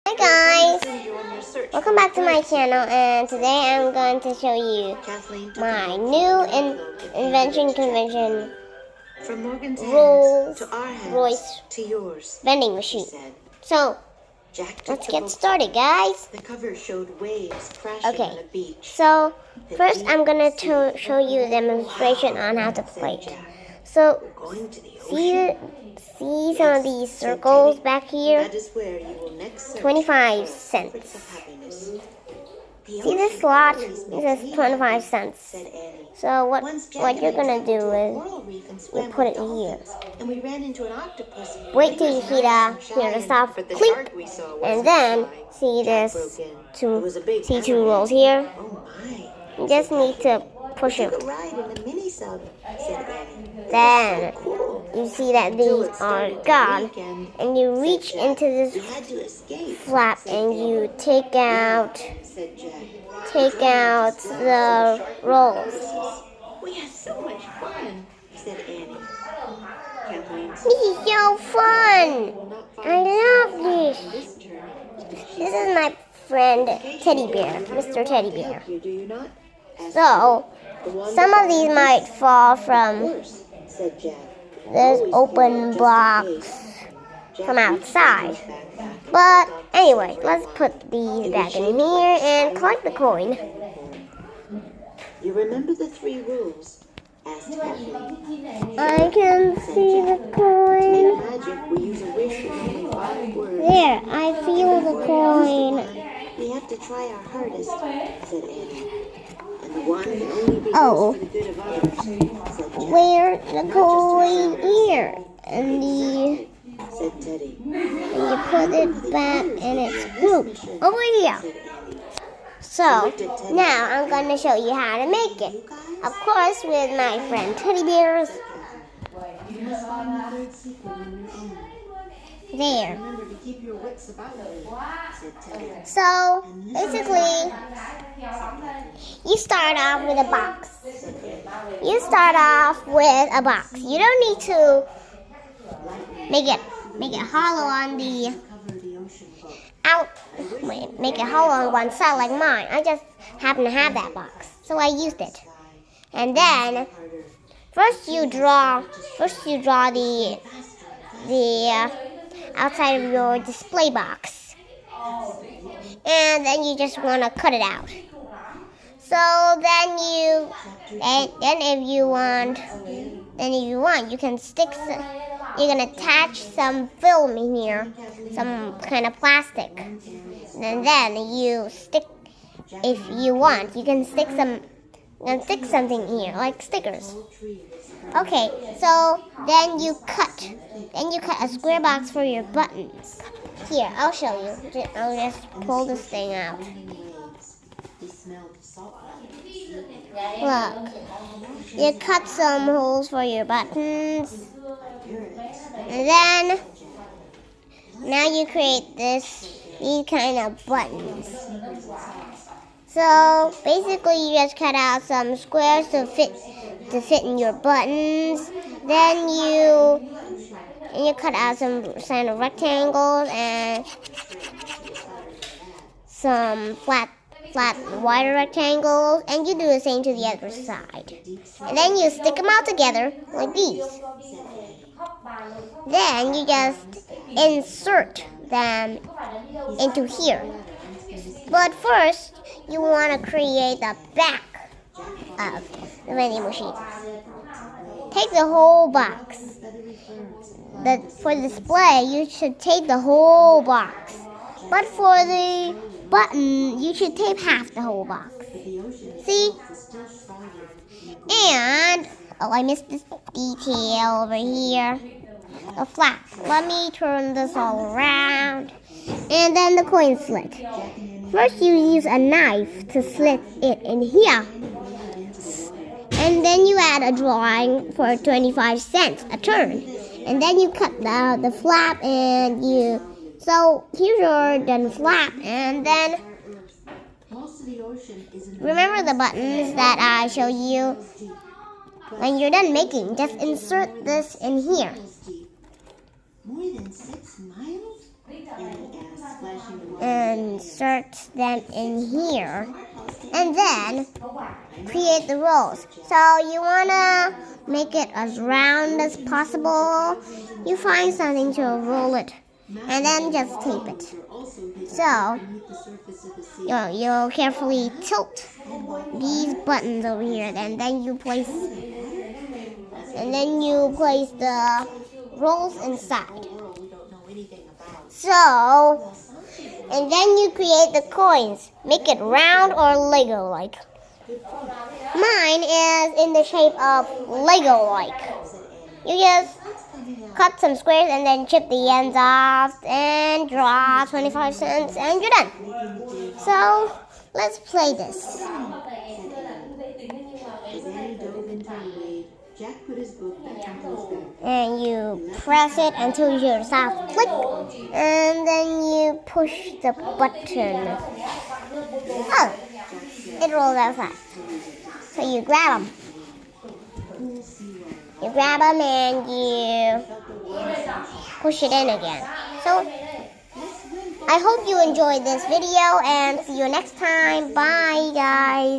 Hi guys, welcome back to my channel, and today I'm going to show you my new invention convention Rolls Royce vending machine. So let's get started, guys. Okay, so first I'm going to show you a demonstration on how to play it. So see some of these circles back here? 25 cents. See this slot? It says 25 cents. So what you're gonna do is you put it here. Wait till you hear the soft clink, and then see this two rolls here. You just need to push it. Then you see that these are gone, and you reach into this flap and you take out the rolls. We had so much fun, said Annie. This is so fun. I love this. This is my friend Teddy Bear, Mr. Teddy Bear. So some of these might fall from this open box from outside. But anyway, let's put these back in here and collect the coin. You remember the 3 rules? Asked Kathleen. I can see the coin. Magic, we use a wish with only 5 words. There, I feel the coin. We have to try our hardest, said Annie. And the one can only be Oh, used for the good of others, said Jack. where's the coin here? And Said Teddy. you put it back in its group over here. So now I'm going to show you how to make it. Of course, with my friend Teddy Bears. There. So basically, you start off with a box. You don't need to make it hollow on the make it hollow on one side like mine. I just happen to have that box, so I used it. And then first you draw the outside of your display box, and then you just want to cut it out. So then if you want, you can you can attach some film in here, some kind of plastic, and then you stick. If you want, you can stick something here, like stickers. Okay, so then you cut a square box for your buttons. Here, I'll show you. I'll just pull this thing out. Look, you cut some holes for your buttons, and then now you create these kind of buttons. So basically, you just cut out some squares to fit in your buttons. Then you cut out some kind of rectangles and some flat wider rectangles, and you do the same to the other side. And then you stick them all together like these. Then you just insert them into here. But first, you want to create the back of the vending machine. Take the whole box. For display, you should take the whole box. But for the button, you should tape half the whole box. See? And, I missed this detail over here. The flap. Let me turn this all around. And then the coin slit. First, you use a knife to slit it in here. And then you add a drawing for 25 cents a turn. And then you cut the flap and so here's your done flap. And then remember the buttons that I showed you? When you're done making, just insert this in here. More than 6 miles? Annie asked. insert them in here, and then create the rolls. So you wanna make it as round as possible. You find something to roll it, and then just tape it. So you'll carefully tilt these buttons over here, and then you place the rolls inside. So, and then you create the coins. Make it round or Lego-like. Mine is in the shape of Lego-like. You just cut some squares and then chip the ends off and draw 25 cents and you're done. So, let's play this. And you press it until you hear a soft click, and then you push the button. Oh, it rolls out fast. So you grab them. You grab them and you push it in again. So I hope you enjoyed this video and see you next time. Bye, guys.